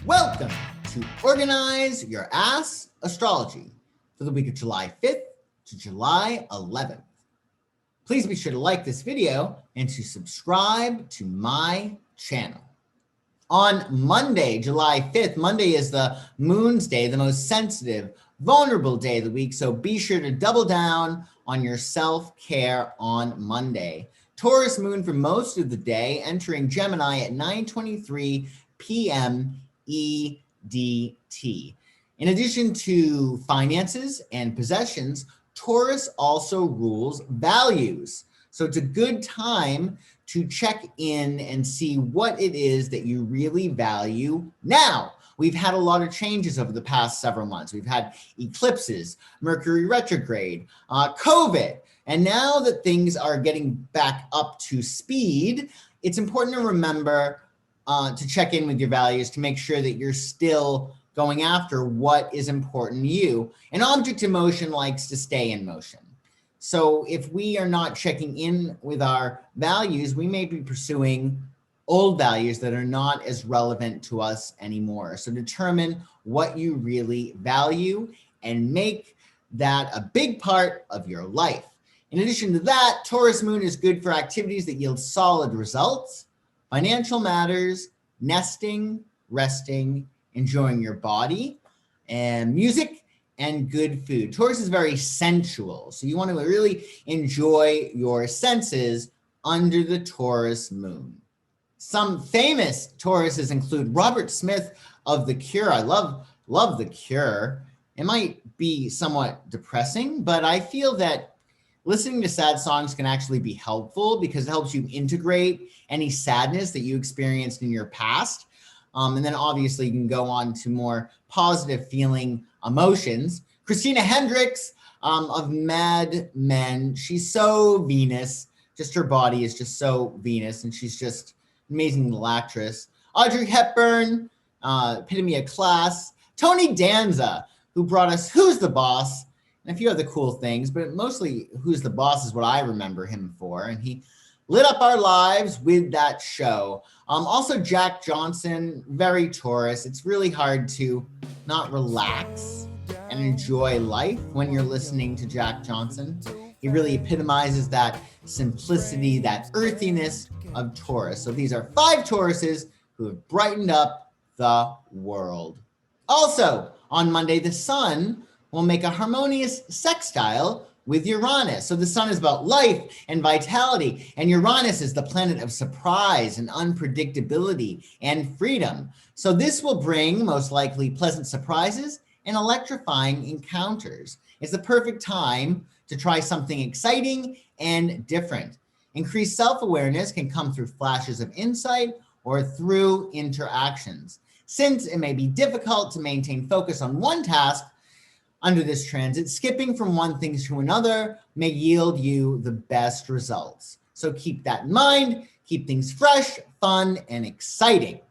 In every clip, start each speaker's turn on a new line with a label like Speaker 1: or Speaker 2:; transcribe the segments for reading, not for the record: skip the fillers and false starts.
Speaker 1: Welcome to Organize Your Ass Astrology for the week of July 5th to July 11th. Please be sure to like this video and to subscribe to my channel. On Monday, July 5th, Monday is the Moon's Day, the most sensitive, vulnerable day of the week, so be sure to double down on your self-care on Monday. Taurus Moon for most of the day, entering Gemini at 9:23 p.m. EDT. In addition to finances and possessions, Taurus also rules values. So it's a good time to check in and see what it is that you really value now. We've had a lot of changes over the past several months. We've had eclipses, Mercury retrograde, COVID, and now that things are getting back up to speed, it's important to remember to check in with your values to make sure that you're still going after what is important to you. An object in motion likes to stay in motion. So if we are not checking in with our values, we may be pursuing old values that are not as relevant to us anymore. So determine what you really value and make that a big part of your life. In addition to that, Taurus Moon is good for activities that yield solid results, financial matters, nesting, resting, enjoying your body, and music, and good food. Taurus is very sensual, so you want to really enjoy your senses under the Taurus Moon. Some famous Tauruses include Robert Smith of The Cure. I love The Cure. It might be somewhat depressing, but I feel that listening to sad songs can actually be helpful because it helps you integrate any sadness that you experienced in your past. And then obviously you can go on to more positive feeling emotions. Christina Hendricks of Mad Men, she's so Venus. Just her body is just so Venus, and she's just an amazing little actress. Audrey Hepburn, epitome of class. Tony Danza, who brought us Who's the Boss? And a few other cool things, but mostly Who's the Boss is what I remember him for. And he lit up our lives with that show. Also Jack Johnson, very Taurus. It's really hard to not relax and enjoy life when you're listening to Jack Johnson. He really epitomizes that simplicity, that earthiness of Taurus. So these are 5 Tauruses who have brightened up the world. Also on Monday, the sun will make a harmonious sextile with Uranus. So the sun is about life and vitality, and Uranus is the planet of surprise and unpredictability and freedom. So this will bring most likely pleasant surprises and electrifying encounters. It's the perfect time to try something exciting and different. Increased self-awareness can come through flashes of insight or through interactions. Since it may be difficult to maintain focus on one task under this transit, skipping from one thing to another may yield you the best results. So keep that in mind, keep things fresh, fun, and exciting.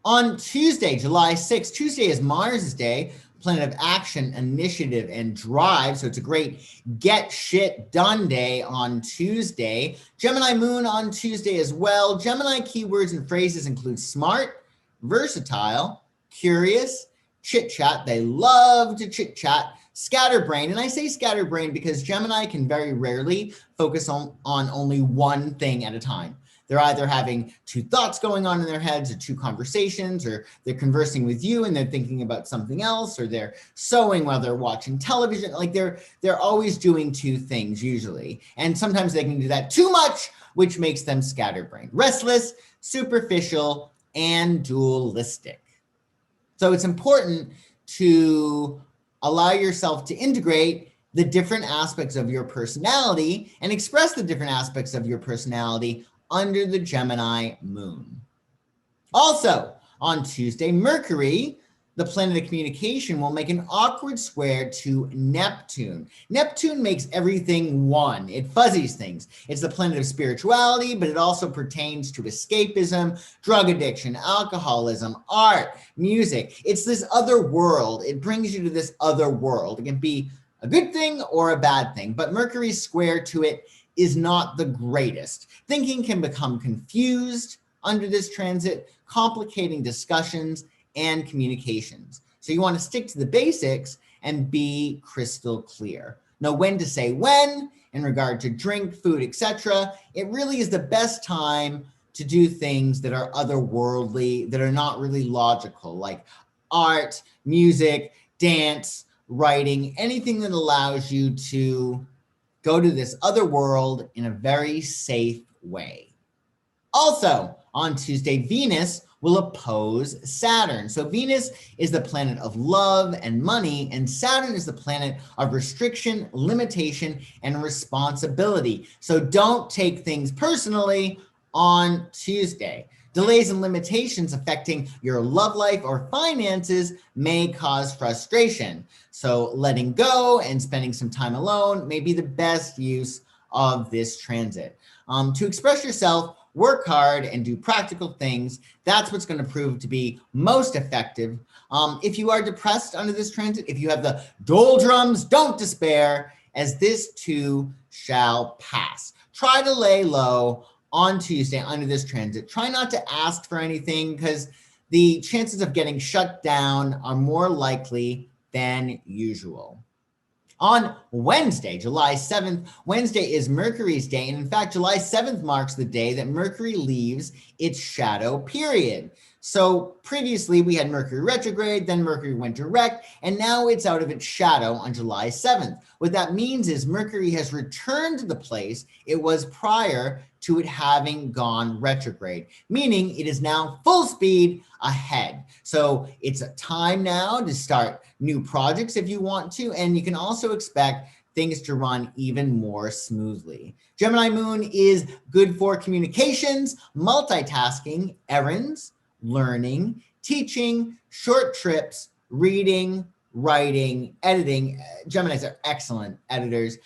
Speaker 1: On Tuesday, July 6th, Tuesday is Mars' day, planet of action, initiative, and drive. So it's a great get shit done day on Tuesday. Gemini moon on Tuesday as well. Gemini keywords and phrases include smart, versatile, curious, chit-chat. They love to chit-chat. Scatterbrain. And I say scatterbrain because Gemini can very rarely focus on only one thing at a time. They're either having 2 thoughts going on in their heads or 2 conversations, or they're conversing with you and they're thinking about something else, or they're sewing while they're watching television. Like they're always doing 2 things usually. And sometimes they can do that too much, which makes them scatterbrained. Restless, superficial, and dualistic. So it's important to allow yourself to integrate the different aspects of your personality and express the different aspects of your personality under the Gemini moon. Also, on Tuesday, Mercury, the planet of communication, will make an awkward square to Neptune. Neptune makes everything one. It fuzzies things. It's the planet of spirituality, but it also pertains to escapism, drug addiction, alcoholism, art, music. It's this other world. It brings you to this other world. It can be a good thing or a bad thing, but Mercury's square to it is not the greatest. Thinking can become confused under this transit, complicating discussions and communications. So you want to stick to the basics and be crystal clear. Know when to say when in regard to drink, food, etc. It really is the best time to do things that are otherworldly, that are not really logical, like art, music, dance, writing, anything that allows you to go to this other world in a very safe way. Also, on Tuesday, Venus will oppose Saturn. So Venus is the planet of love and money, and Saturn is the planet of restriction, limitation, and responsibility. So don't take things personally on Tuesday. Delays and limitations affecting your love life or finances may cause frustration. So letting go and spending some time alone may be the best use of this transit. To express yourself, work hard and do practical things. That's what's going to prove to be most effective. If you are depressed under this transit, if you have the doldrums, don't despair, as this too shall pass. Try to lay low on Tuesday under this transit. Try not to ask for anything because the chances of getting shut down are more likely than usual. On Wednesday, July 7th, Wednesday is Mercury's day. And in fact, July 7th marks the day that Mercury leaves its shadow period. So previously we had Mercury retrograde, then Mercury went direct, and now it's out of its shadow on July 7th. What that means is Mercury has returned to the place it was prior to it having gone retrograde, meaning it is now full speed ahead. So it's a time now to start new projects if you want to, and you can also expect things to run even more smoothly. Gemini moon is good for communications, multitasking, errands, learning, teaching, short trips, reading, writing, editing. Geminis are excellent editors,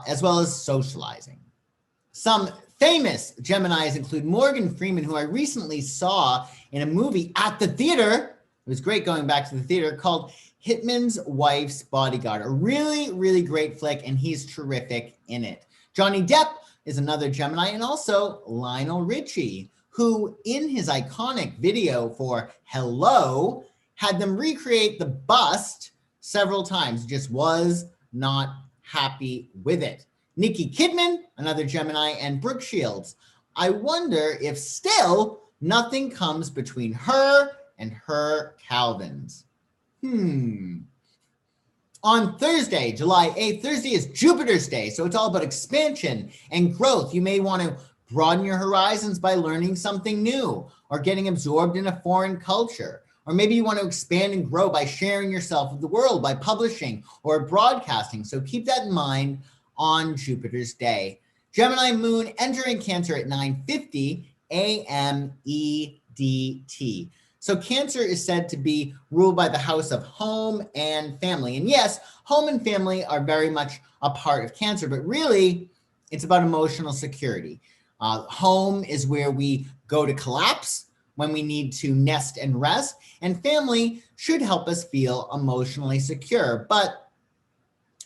Speaker 1: as well as socializing. Some famous Geminis include Morgan Freeman, who I recently saw in a movie at the theater. It was great going back to the theater, called Hitman's Wife's Bodyguard. A really, really great flick, and he's terrific in it. Johnny Depp is another Gemini, and also Lionel Richie, who in his iconic video for Hello had them recreate the bust several times, just was not happy with it. Nikki Kidman, another Gemini, and Brooke Shields. I wonder if still nothing comes between her and her Calvins. On Thursday, July 8th, Thursday is Jupiter's day, so it's all about expansion and growth. You may want to broaden your horizons by learning something new or getting absorbed in a foreign culture. Or maybe you want to expand and grow by sharing yourself with the world, by publishing or broadcasting. So keep that in mind on Jupiter's day. Gemini moon entering Cancer at 9:50 a.m. EDT. So Cancer is said to be ruled by the house of home and family. And yes, home and family are very much a part of Cancer, but really it's about emotional security. Home is where we go to collapse when we need to nest and rest, and family should help us feel emotionally secure. But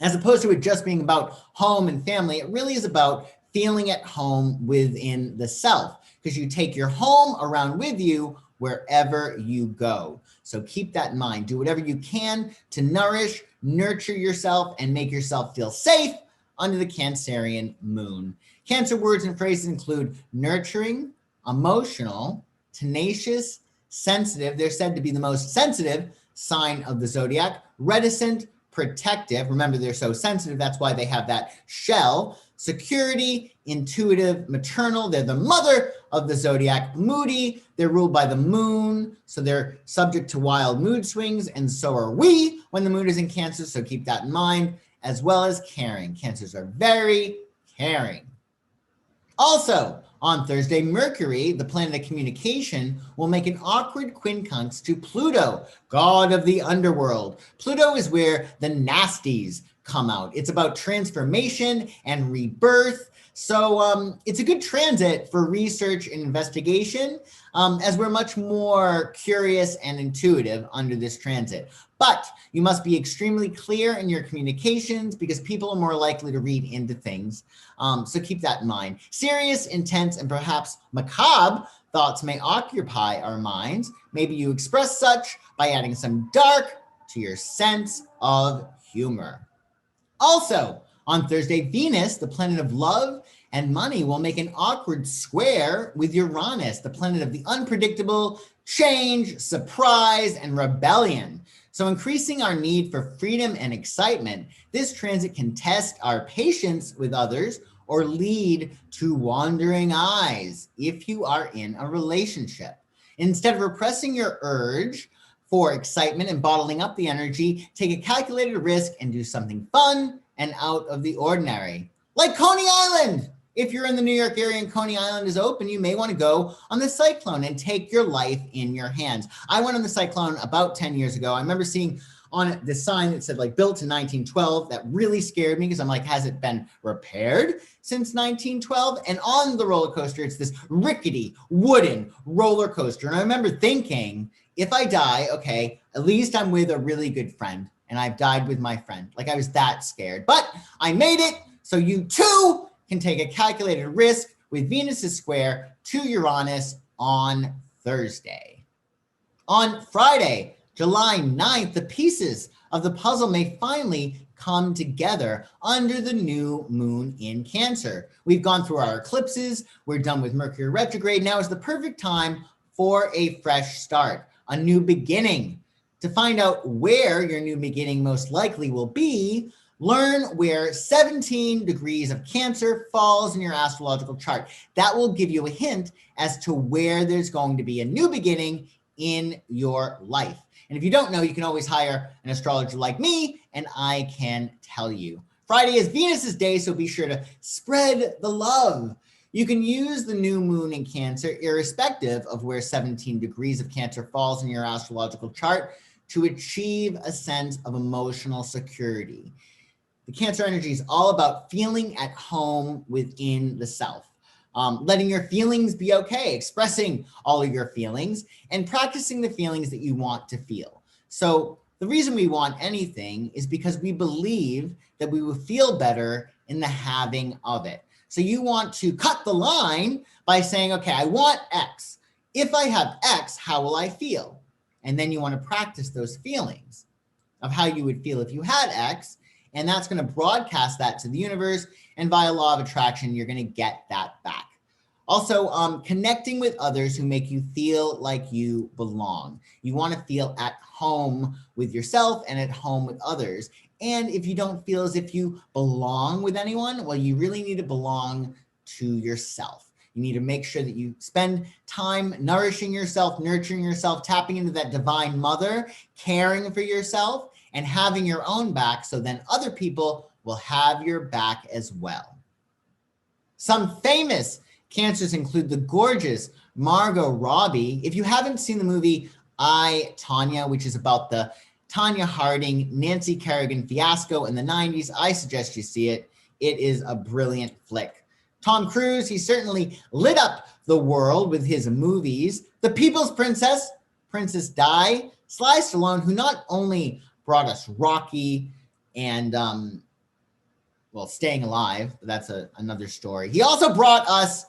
Speaker 1: as opposed to it just being about home and family, it really is about feeling at home within the self, because you take your home around with you wherever you go. So keep that in mind. Do whatever you can to nourish, nurture yourself, and make yourself feel safe under the Cancerian moon. Cancer words and phrases include nurturing, emotional, tenacious, sensitive. They're said to be the most sensitive sign of the zodiac. Reticent, protective. Remember, they're so sensitive. That's why they have that shell. Security, intuitive, maternal. They're the mother of the zodiac. Moody. They're ruled by the moon, so they're subject to wild mood swings, and so are we when the moon is in Cancer, so keep that in mind, as well as caring. Cancers are very caring. Also, on Thursday, Mercury, the planet of communication, will make an awkward quincunx to Pluto, god of the underworld. Pluto is where the nasties come out. It's about transformation and rebirth. So it's a good transit for research and investigation, as we're much more curious and intuitive under this transit. But you must be extremely clear in your communications because people are more likely to read into things. So keep that in mind. Serious, intense, and perhaps macabre Thoughts may occupy our minds. Maybe you express such by adding some dark to your sense of humor. Also, on Thursday, Venus, the planet of love and money, will make an awkward square with Uranus, the planet of the unpredictable, change, surprise, and rebellion. So, increasing our need for freedom and excitement, this transit can test our patience with others or lead to wandering eyes if you are in a relationship. Instead of repressing your urge for excitement and bottling up the energy, take a calculated risk and do something fun and out of the ordinary. Like Coney Island. If you're in the New York area and Coney Island is open, you may want to go on the Cyclone and take your life in your hands. I went on the Cyclone about 10 years ago. I remember seeing on the sign that said like built in 1912. That really scared me because I'm like, has it been repaired since 1912? And on the roller coaster, it's this rickety wooden roller coaster. And I remember thinking, if I die, okay, at least I'm with a really good friend and I've died with my friend. Like I was that scared, but I made it. So you too can take a calculated risk with Venus's square to Uranus on Thursday. On Friday, July 9th, the pieces of the puzzle may finally come together under the new moon in Cancer. We've gone through our eclipses. We're done with Mercury retrograde. Now is the perfect time for a fresh start, a new beginning. To find out where your new beginning most likely will be, learn where 17 degrees of Cancer falls in your astrological chart. That will give you a hint as to where there's going to be a new beginning in your life. And if you don't know, you can always hire an astrologer like me, and I can tell you. Friday is Venus's day, so be sure to spread the love. You can use the new moon in Cancer, irrespective of where 17 degrees of Cancer falls in your astrological chart, to achieve a sense of emotional security. The Cancer energy is all about feeling at home within the self. Letting your feelings be okay, expressing all of your feelings, and practicing the feelings that you want to feel. So the reason we want anything is because we believe that we will feel better in the having of it. So you want to cut the line by saying, okay, I want X. If I have X, how will I feel? And then you want to practice those feelings of how you would feel if you had X. And that's going to broadcast that to the universe. And via law of attraction, you're going to get that back. Also, connecting with others who make you feel like you belong. You want to feel at home with yourself and at home with others. And if you don't feel as if you belong with anyone, well, you really need to belong to yourself. You need to make sure that you spend time nourishing yourself, nurturing yourself, tapping into that divine mother, caring for yourself, and having your own back, so then other people will have your back as well. Some famous Cancers include the gorgeous Margot Robbie. If you haven't seen the movie I, Tonya, which is about the Tonya Harding, Nancy Kerrigan fiasco in the 90s, I suggest you see it. It is a brilliant flick. Tom Cruise, he certainly lit up the world with his movies. The People's Princess, Princess Di, Sly Stallone, who not only brought us Rocky and, Staying Alive, but that's another story. He also brought us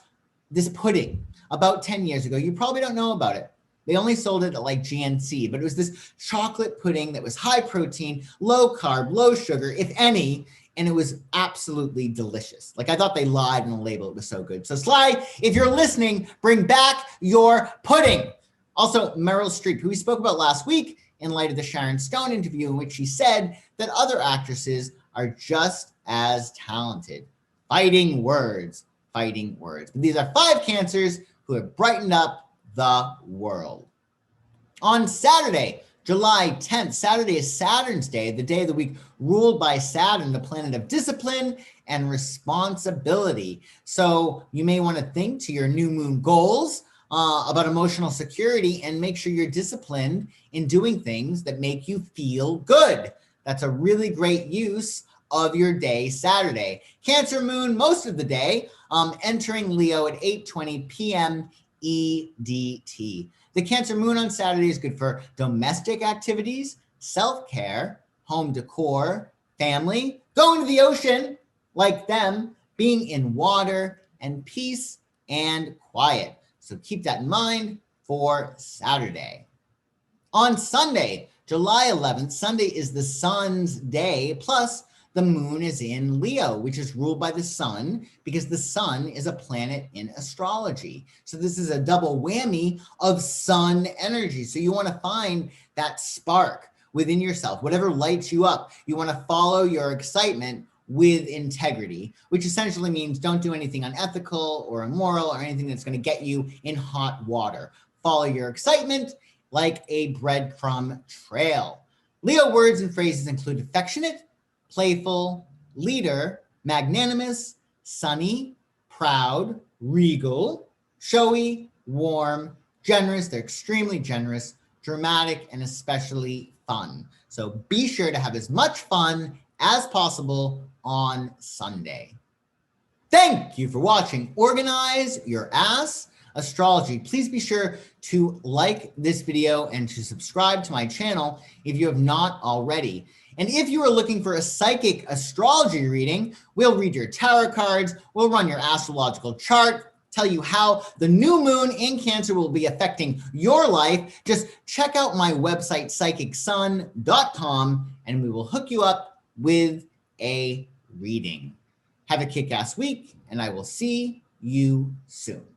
Speaker 1: this pudding about 10 years ago. You probably don't know about it. They only sold it at like GNC, but it was this chocolate pudding that was high protein, low carb, low sugar, if any, and it was absolutely delicious. Like I thought they lied on the label. It was so good. So Sly, if you're listening, bring back your pudding. Also, Meryl Streep, who we spoke about last week in light of the Sharon Stone interview, in which she said that other actresses are just as talented. Fighting words. But these are 5 Cancers who have brightened up the world. On Saturday, July 10th, Saturday is Saturn's Day, the day of the week ruled by Saturn, the planet of discipline and responsibility. So you may want to think to your new moon goals about emotional security and make sure you're disciplined in doing things that make you feel good. That's a really great use of your day, Saturday. Cancer moon most of the day, entering Leo at 8:20 p.m. EDT. The Cancer moon on Saturday is good for domestic activities, self-care, home decor, family, going to the ocean like them, being in water, and peace and quiet. So keep that in mind for Saturday. On Sunday, July 11th, Sunday is the sun's day, plus the moon is in Leo, which is ruled by the sun because the sun is a planet in astrology. So this is a double whammy of sun energy. So you want to find that spark within yourself, whatever lights you up. You want to follow your excitement with integrity, which essentially means don't do anything unethical or immoral or anything that's going to get you in hot water. Follow your excitement like a breadcrumb trail. Leo words and phrases include affectionate, playful, leader, magnanimous, sunny, proud, regal, showy, warm, generous. They're extremely generous, dramatic, and especially fun. So be sure to have as much fun as possible on Sunday. Thank you for watching Organize Your Ass Astrology. Please be sure to like this video and to subscribe to my channel if you have not already. And if you are looking for a psychic astrology reading, we'll read your tarot cards, we'll run your astrological chart, tell you how the new moon in Cancer will be affecting your life. Just check out my website, psychicsun.com, and we will hook you up with a reading. Have a kick-ass week, and I will see you soon.